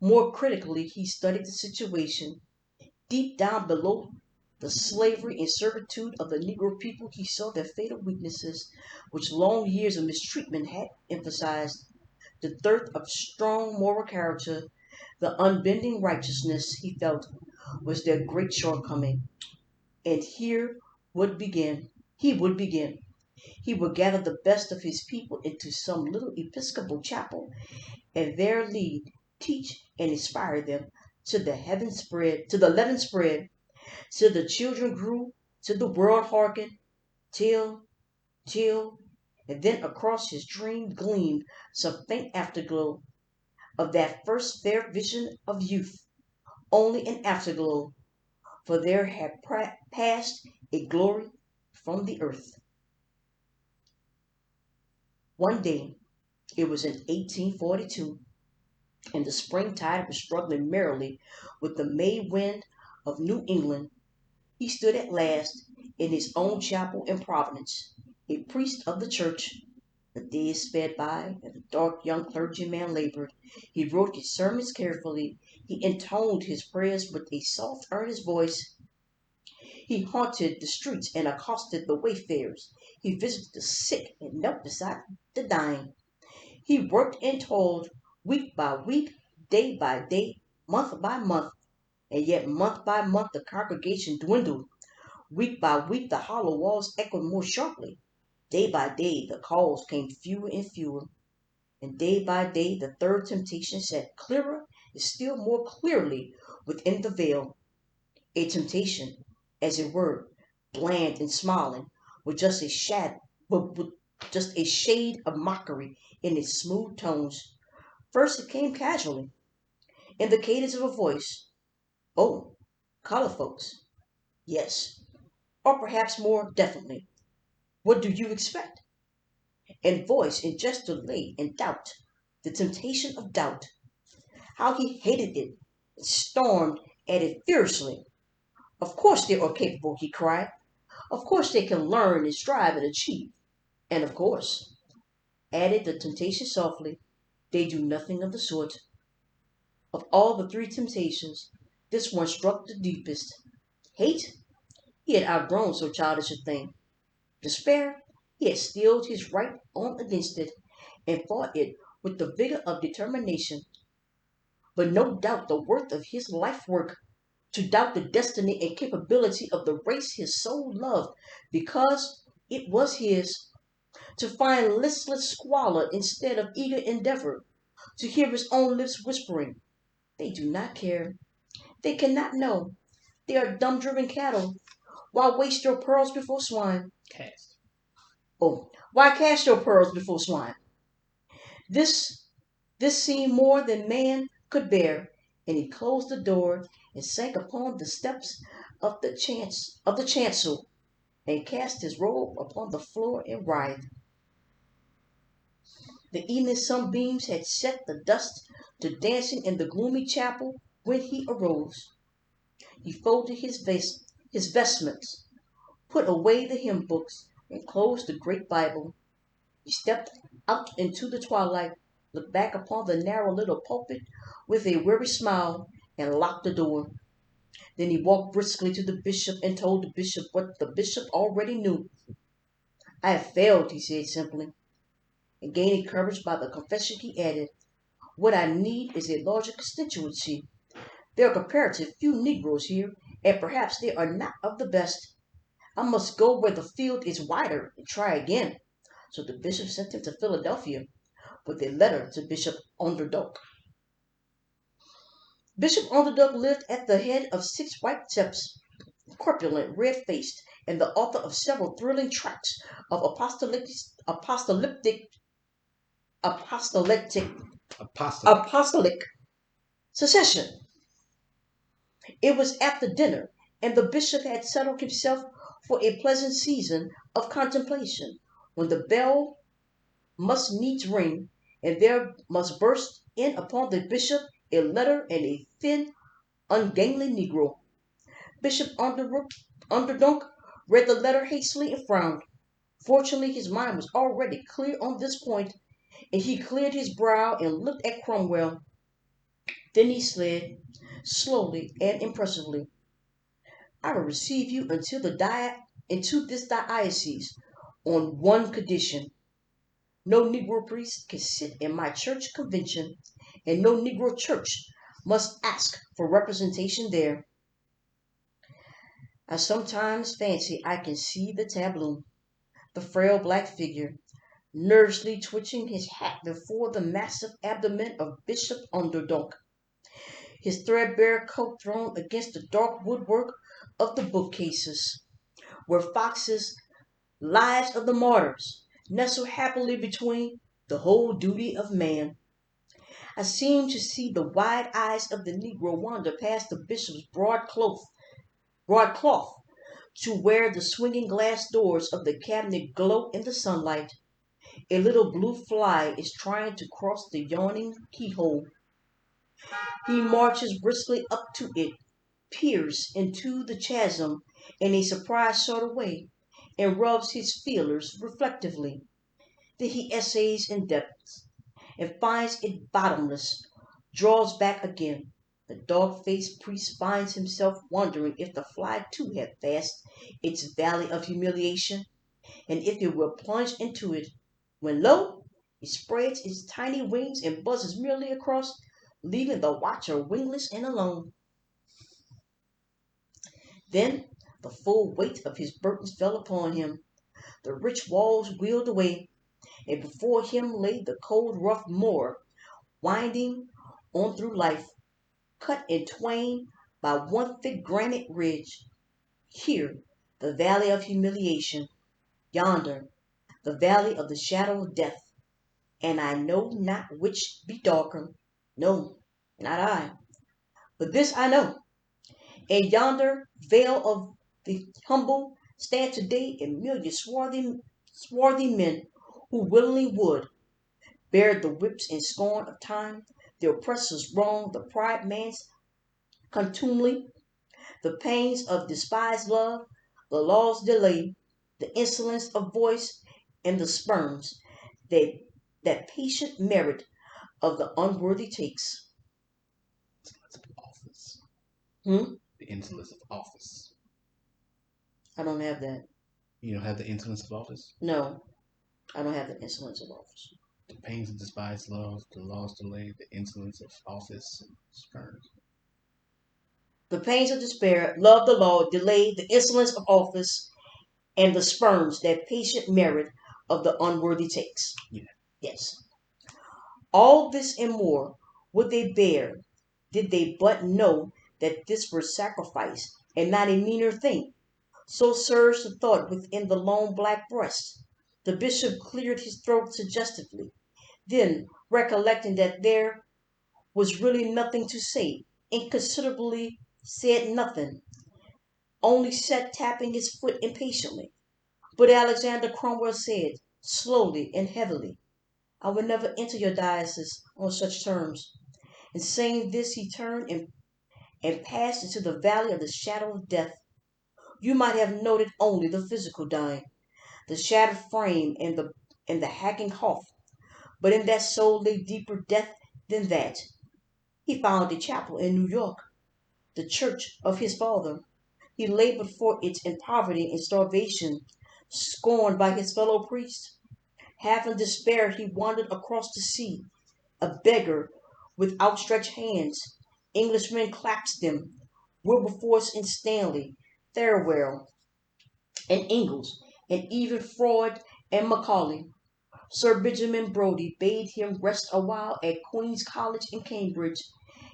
More critically he studied the situation. Deep down below the slavery and servitude of the Negro people he saw their fatal weaknesses, which long years of mistreatment had emphasized. The dearth of strong moral character, the unbending righteousness he felt was their great shortcoming. And here would begin, he would begin. He would gather the best of his people into some little Episcopal chapel, and there lead, teach, and inspire them to the leaven spread, till the children grew, till the world hearkened, till, and then across his dream gleamed some faint afterglow of that first fair vision of youth, only an afterglow, for there had passed a glory from the earth. One day, it was in 1842, and the springtide was struggling merrily with the May wind of New England. He stood at last in his own chapel in Providence, a priest of the church. The days sped by, and the dark young clergyman labored. He wrote his sermons carefully. He intoned his prayers with a soft, earnest voice. He haunted the streets and accosted the wayfarers. He visited the sick and knelt beside the dying. He worked and toiled, week by week, day by day, month by month, and yet month by month the congregation dwindled. Week by week the hollow walls echoed more sharply. Day by day the calls came fewer and fewer, and day by day the third temptation sat clearer and still more clearly within the veil. A temptation, as it were, bland and smiling, with just a with just a shade of mockery in its smooth tones. First it came casually, in the cadence of a voice. "Oh, colored folks. Yes." Or perhaps more definitely, "What do you expect?" And voice and gesture lay in doubt, the temptation of doubt. How he hated it, and stormed at it fiercely. "Of course they are capable," he cried. "Of course they can learn and strive and achieve. And of course," added the temptation softly, "they do nothing of the sort." Of all the three temptations, this one struck the deepest. Hate? He had outgrown so childish a thing. Despair? He had steeled his right on against it, and fought it with the vigor of determination. But no doubt the worth of his life work, to doubt the destiny and capability of the race his soul loved because it was his, to find listless squalor instead of eager endeavor, to hear his own lips whispering, "They do not care. They cannot know. They are dumb driven cattle. Why waste your pearls before swine?" Cast. Oh, why cast your pearls before swine? This This seemed more than man could bear, and he closed the door and sank upon the steps of the chancel and cast his robe upon the floor and writhed. The evening sunbeams had set the dust to dancing in the gloomy chapel when he arose. He folded his vestments, put away the hymn books, and closed the great Bible. He stepped out into the twilight, looked back upon the narrow little pulpit with a weary smile, and locked the door. Then he walked briskly to the bishop and told the bishop what the bishop already knew. I have failed, he said simply, and gaining courage by the confession, he added, what I need is a larger constituency. There are comparatively few Negroes here, and perhaps they are not of the best. I must go where the field is wider and try again. So the bishop sent him to Philadelphia with a letter to Bishop Onderdonk. Bishop Onderdonk lived at the head of 6 white steps, corpulent, red-faced, and the author of several thrilling tracts of apostolic apostolic succession. It was after dinner, and the bishop had settled himself for a pleasant season of contemplation, when the bell must needs ring, and there must burst in upon the bishop a letter and a thin, ungainly negro. Bishop Onderdonk read the letter hastily and frowned. Fortunately, his mind was already clear on this point, and he cleared his brow and looked at Cromwell. Then he said, slowly and impressively, I will receive you into this diocese on one condition. No Negro priest can sit in my church convention, and no Negro church must ask for representation there. I sometimes fancy I can see the tableau, the frail black figure, nervously twitching his hat before the massive abdomen of Bishop Onderdonk, his threadbare coat thrown against the dark woodwork of the bookcases, where Fox's Lives of the Martyrs nestle happily between the whole duty of man. I seem to see the wide eyes of the Negro wander past the bishop's broadcloth to where the swinging glass doors of the cabinet glow in the sunlight. A little blue fly is trying to cross the yawning keyhole. He marches briskly up to it, peers into the chasm in a surprised sort of way, and rubs his feelers reflectively. Then he essays in depths, and finds it bottomless, draws back again. The dog-faced priest finds himself wondering if the fly too had passed its valley of humiliation, and if it will plunge into it, when lo, it spreads its tiny wings and buzzes merrily across, leaving the watcher wingless and alone. Then the full weight of his burdens fell upon him. The rich walls wheeled away, and before him lay the cold, rough moor, winding on through life, cut in twain by one thick granite ridge. Here, the valley of humiliation; yonder, the valley of the shadow of death, and I know not which be darker. No, not I. But this I know. In yonder vale of the humble stand today a million swarthy men who willingly would bear the whips and scorn of time, the oppressor's wrong, the pride man's contumely, the pains of despised love, the law's delay, the insolence of voice, and the spurns that patient merit of the unworthy takes. Of office. Hmm? The insolence of office. I don't have that. You don't have the insolence of office? No, I don't have the insolence of office. The pains of despised love, the law's delay, the insolence of office, and spurns. The pains of despair, love the law, delay, the insolence of office, and the spurns that patient merit of the unworthy takes. Yeah. Yes. All this and more would they bear, did they but know that this were sacrifice, and not a meaner thing. So surged the thought within the lone black breast. The bishop cleared his throat suggestively. Then, recollecting that there was really nothing to say, inconsiderably said nothing, only sat tapping his foot impatiently. But Alexander Cromwell said, slowly and heavily, I will never enter your diocese on such terms. And saying this, he turned and passed into the valley of the shadow of death. You might have noted only the physical dying, the shattered frame and the hacking cough, but in that soul lay deeper death than that. He found a chapel in New York, the church of his father. He labored for it in poverty and starvation, scorned by his fellow priests. Half in despair, he wandered across the sea, a beggar with outstretched hands. Englishmen clasped them. Wilberforce and Stanley, Thirlwell and Ingalls, and even Freud and Macaulay. Sir Benjamin Brodie bade him rest a while at Queen's College in Cambridge,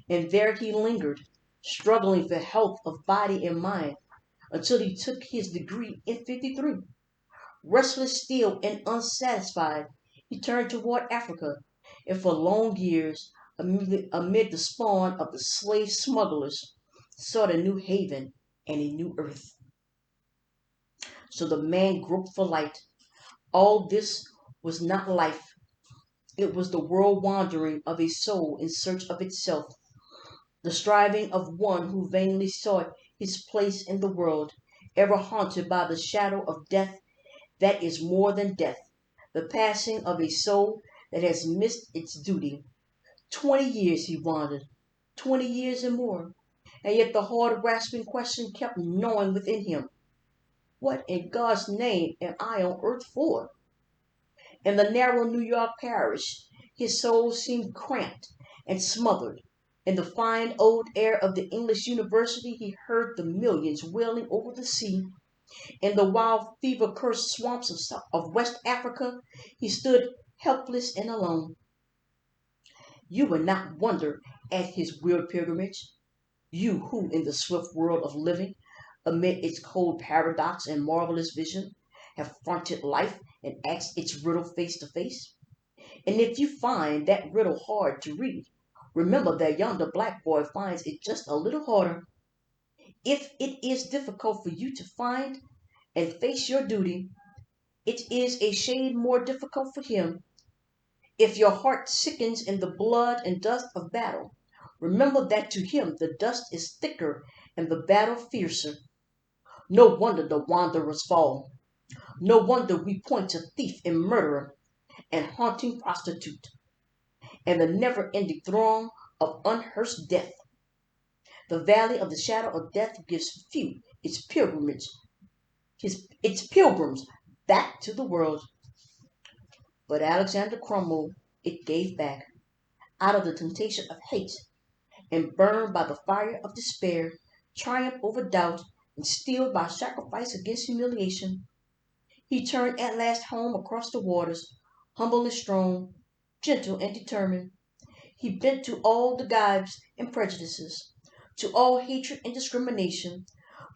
and there he lingered, struggling for health of body and mind, until he took his degree in '53. Restless still and unsatisfied, he turned toward Africa, and for long years, amid the spawn of the slave smugglers, sought a new haven and a new earth. So the man groped for light. All this was not life. It was the world wandering of a soul in search of itself, the striving of one who vainly sought his place in the world, ever haunted by the shadow of death that is more than death, the passing of a soul that has missed its duty. 20 years he wandered, 20 years and more, and yet the hard rasping question kept gnawing within him. What in God's name am I on earth for? In the narrow New York parish, his soul seemed cramped and smothered. In the fine old air of the English university, he heard the millions wailing over the sea. In the wild fever cursed swamps of West Africa, he stood helpless and alone. You would not wonder at his weird pilgrimage, you who, in the swift world of living, amid its cold paradox and marvelous vision, have fronted life and asked its riddle face to face. And if you find that riddle hard to read, remember that yonder black boy finds it just a little harder. If it is difficult for you to find and face your duty, it is a shade more difficult for him. If your heart sickens in the blood and dust of battle, remember that to him the dust is thicker and the battle fiercer. No wonder the wanderers fall. No wonder we point to thief and murderer and haunting prostitute and the never ending throng of unhearsed death. The valley of the shadow of death gives few its pilgrims back to the world. But Alexander Cromwell it gave back, out of the temptation of hate, and burned by the fire of despair, triumphed over doubt, and steeled by sacrifice against humiliation. He turned at last home across the waters, humble and strong, gentle and determined. He bent to all the gibes and prejudices, to all hatred and discrimination,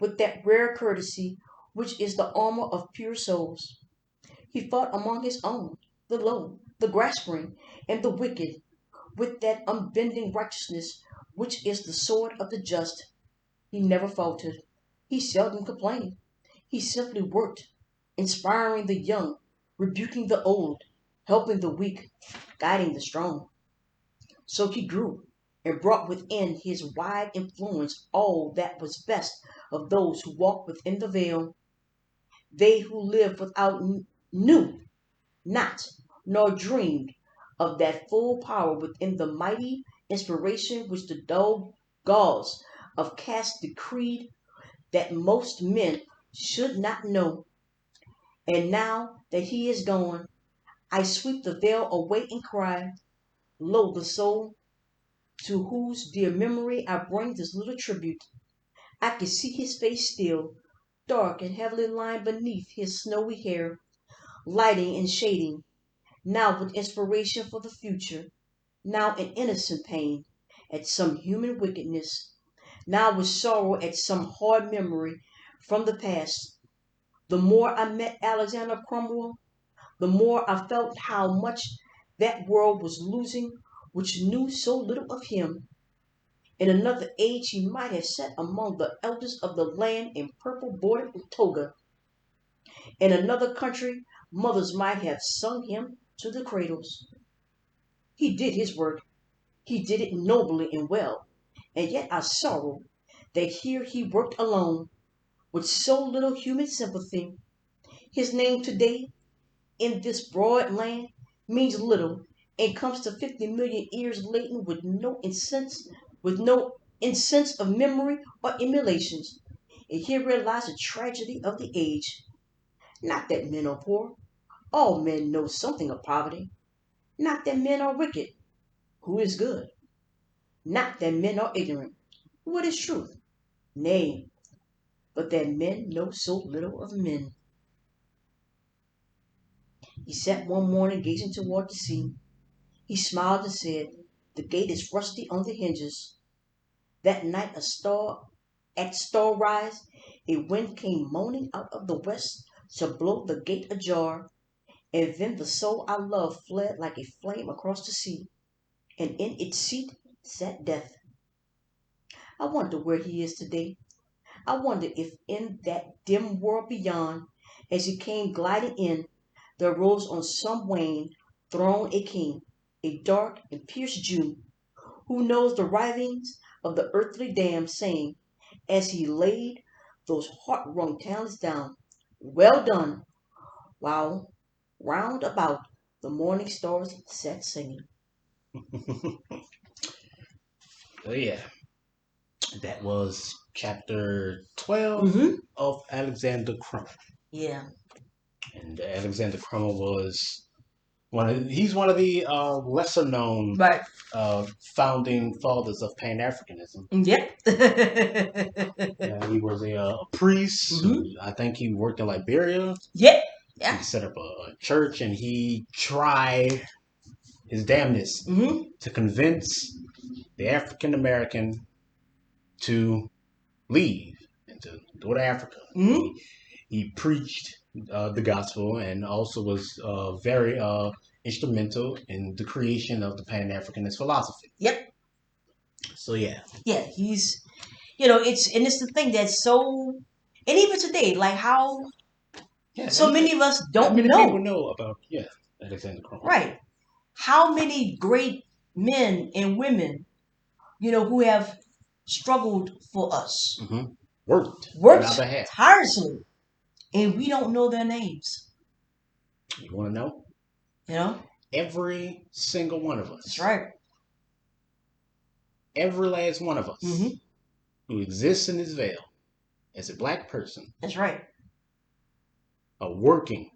with that rare courtesy which is the armor of pure souls. He fought among his own, the low, the grasping, and the wicked, with that unbending righteousness which is the sword of the just. He never faltered. He seldom complained. He simply worked, inspiring the young, rebuking the old, helping the weak, guiding the strong. So he grew, and brought within his wide influence all that was best of those who walked within the veil. They who lived without knew not, nor dreamed of that full power within the mighty inspiration which the dull Gauls of caste decreed that most men should not know. And now that he is gone, I sweep the veil away and cry, lo, the soul to whose dear memory I bring this little tribute. I can see his face still, dark and heavily lined beneath his snowy hair, lighting and shading, now with inspiration for the future, now in innocent pain at some human wickedness, now with sorrow at some hard memory from the past. The more I met Alexander Cromwell, the more I felt how much that world was losing which knew so little of him. In another age he might have sat among the elders of the land in purple bordered toga. In another country mothers might have sung him to the cradles. He did his work. He did it nobly and well. And yet I sorrow that here he worked alone, with so little human sympathy. His name today, in this broad land, means little, and comes to 50 million ears laden with no incense of memory or emulations. And herein lies the tragedy of the age. Not that men are poor. All men know something of poverty. Not that men are wicked. Who is good? Not that men are ignorant. What is truth? Nay, but that men know so little of men. He sat one morning gazing toward the sea. He smiled and said, "The gate is rusty on the hinges." That night at star rise, a wind came moaning out of the west to blow the gate ajar, and then the soul I loved fled like a flame across the sea, and in its seat sat death. I wonder where he is today. I wonder if in that dim world beyond, as he came gliding in, there rose on some wane throne a king, a dark and pierced Jew, who knows the writhings of the earthly dam, saying, as he laid those heart-wrung talents down, "Well done," while round about the morning stars sat singing. Oh yeah, that was chapter 12 of Alexander Crummell. Yeah. And Alexander Crummell was he's one of the lesser known Right. founding fathers of Pan Africanism. Yep. He was a priest. I think he worked in Liberia. Yep. Yeah. He set up a church, and he tried his damnness to convince the African American to leave and to go to Africa. He preached the gospel, and also was very instrumental in the creation of the Pan-Africanist philosophy. Yep. So yeah. Yeah, he's, it's the thing that's so, and even today, like how so many of us don't know. Many people know about Alexander Crummell. Right. How many great men and women, who have struggled for us, worked on our behalf tirelessly, and we don't know their names. You want to know? Every single one of us. That's right. Every last one of us who exists in this veil as a black person. That's right. Are working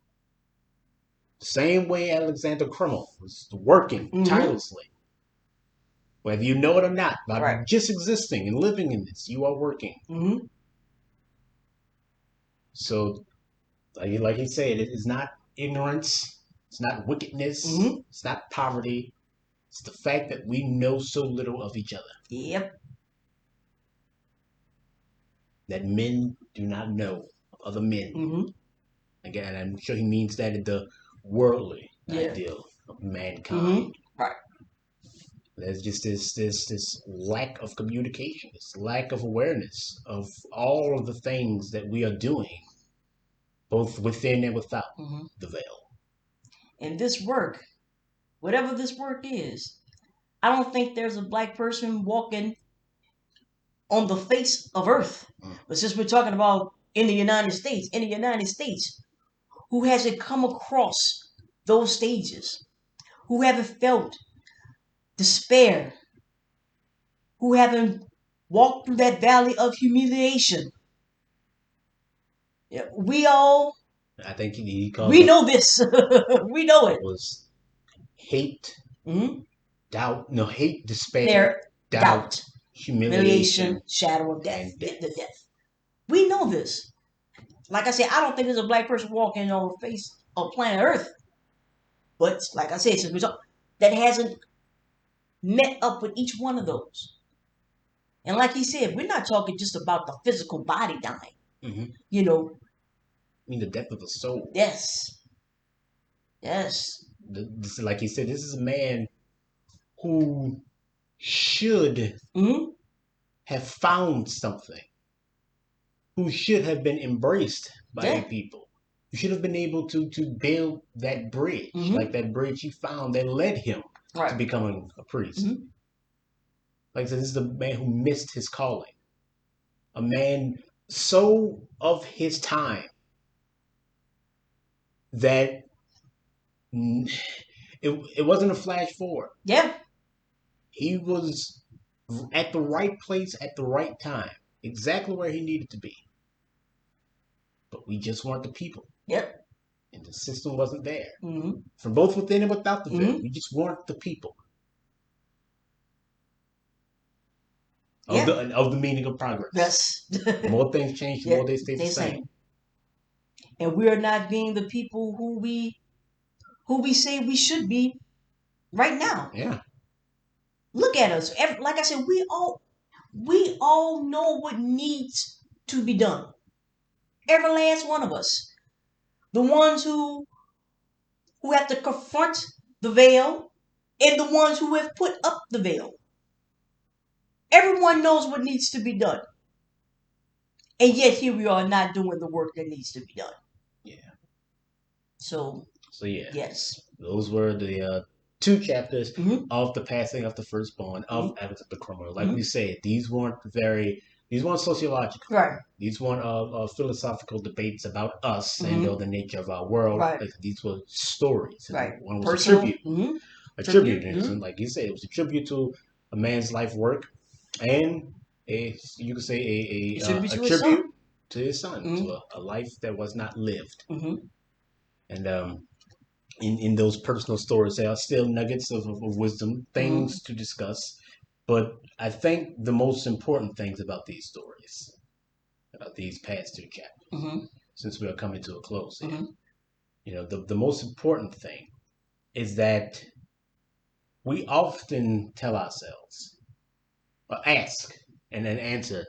the same way Alexander Crummell was working tirelessly. Whether you know it or not, by just existing and living in this, you are working. So, like he said, it is not ignorance. It's not wickedness. It's not poverty. It's the fact that we know so little of each other. Yep. That men do not know of other men. Again, I'm sure he means that in the worldly ideal of mankind. Right. There's just this lack of communication, this lack of awareness of all of the things that we are doing, both within and without the veil. And this work, whatever this work is, I don't think there's a black person walking on the face of earth. But since we're talking about in the United States, who hasn't come across those stages, who haven't felt despair, who haven't walked through that valley of humiliation. We all, I think he called we know this. We know it. It was hate, doubt, hate, despair, doubt, humiliation, shadow of death, the death. We know this. Like I said, I don't think there's a black person walking on the face of planet Earth. But like I said, since we talk, that hasn't met up with each one of those. And like he said, we're not talking just about the physical body dying. I mean, the death of the soul. Yes. like he said, this is a man who should have found something, who should have been embraced by a people, who should have been able to build that bridge, like that bridge he found that led him to becoming a priest. Like I said, this is a man who missed his calling, a man so of his time that it wasn't a flash forward. Yeah. He was at the right place at the right time, exactly where he needed to be. But we just weren't the people. Yep. And the system wasn't there. From both within and without the veil. We just weren't the people. Of the meaning of progress. Yes. The more things change, the more they stay the same. And we are not being the people who we say we should be right now. Yeah. Look at us. Like I said, we all know what needs to be done. Every last one of us. The ones who have to confront the veil and the ones who have put up the veil. Everyone knows what needs to be done. And yet here we are not doing the work that needs to be done. Yeah. So yeah. Yes. Those were the 2 chapters of the passing of the firstborn of Alexander the Crumbler. Like we said, these weren't sociological. Right. These weren't philosophical debates about us and the nature of our world. Right. Like, these were stories. Right. One was Personal. a tribute. A tribute. And like you said, it was a tribute to a man's life work and you could say a tribute to his son, to a life that was not lived. And in those personal stories, there are still nuggets of wisdom, things to discuss. But I think the most important things about these stories, about these past 2 chapters, since we are coming to a close here, the most important thing is that we often tell ourselves, or ask and then answer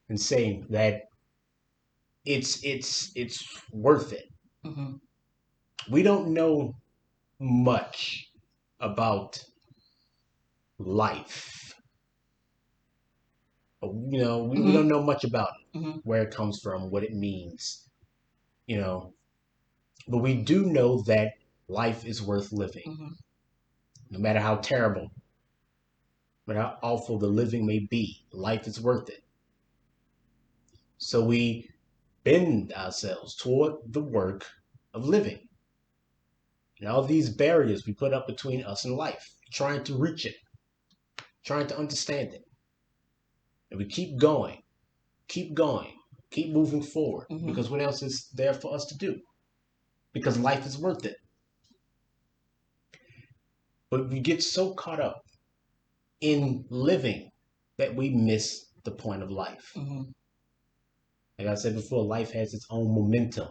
and say that it's worth it. We don't know much about life. We don't know much about it, where it comes from, what it means, but we do know that life is worth living. No matter how terrible, no matter how awful the living may be, life is worth it. So we bend ourselves toward the work of living. And all these barriers we put up between us and life, trying to reach it, trying to understand it. And we keep going, keep moving forward. Because what else is there for us to do? Because life is worth it. But we get so caught up in living that we miss the point of life. Like I said before, life has its own momentum.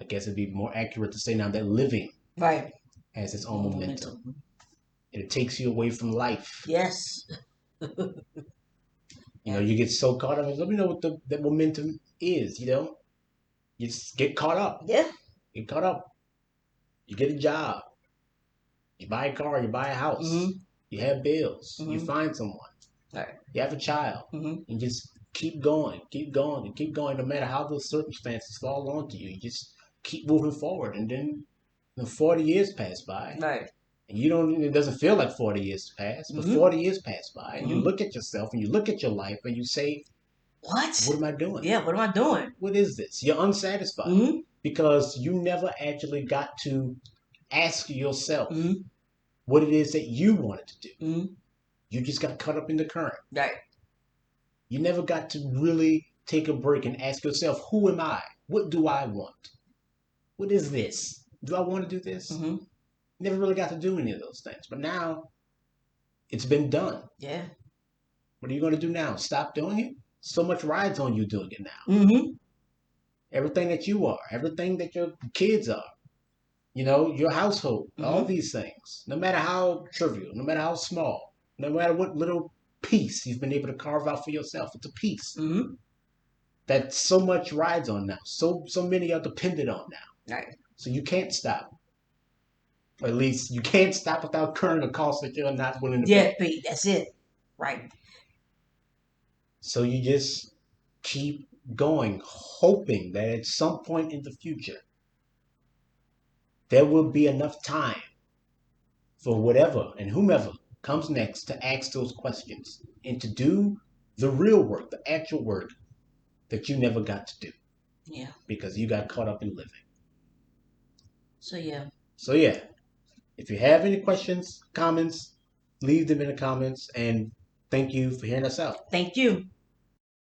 I guess it'd be more accurate to say now that living has its own momentum. And it takes you away from life. Yes. You get so caught up. Let me know what that momentum is, You just get caught up. Yeah. Get caught up. You get a job. You buy a car. You buy a house. You have bills. You find someone. You have a child. And just keep going, and keep going. No matter how those circumstances fall onto you, you just keep moving forward. And then 40 years pass by. And it doesn't feel like 40 years pass, but 40 years pass by. And you look at yourself and you look at your life and you say, What am I doing? Yeah, what am I doing? What is this? You're unsatisfied because you never actually got to ask yourself what it is that you wanted to do. You just got caught up in the current. You never got to really take a break and ask yourself, who am I? What do I want? What is this? Do I want to do this? Never really got to do any of those things. But now it's been done. Yeah. What are you going to do now? Stop doing it? So much rides on you doing it now. Everything that you are, everything that your kids are, your household, all these things, no matter how trivial, no matter how small, no matter what little piece you've been able to carve out for yourself, it's a piece that so much rides on now. So many are dependent on now. So you can't stop. Or at least you can't stop without incurring a cost that you're not willing to Yeah, pay. that's it. Right. So you just keep going, hoping that at some point in the future, there will be enough time for whatever and whomever comes next to ask those questions and to do the real work, the actual work that you never got to do. Yeah. Because you got caught up in living. So yeah. So yeah, if you have any questions, comments, leave them in the comments, and thank you for hearing us out. Thank you.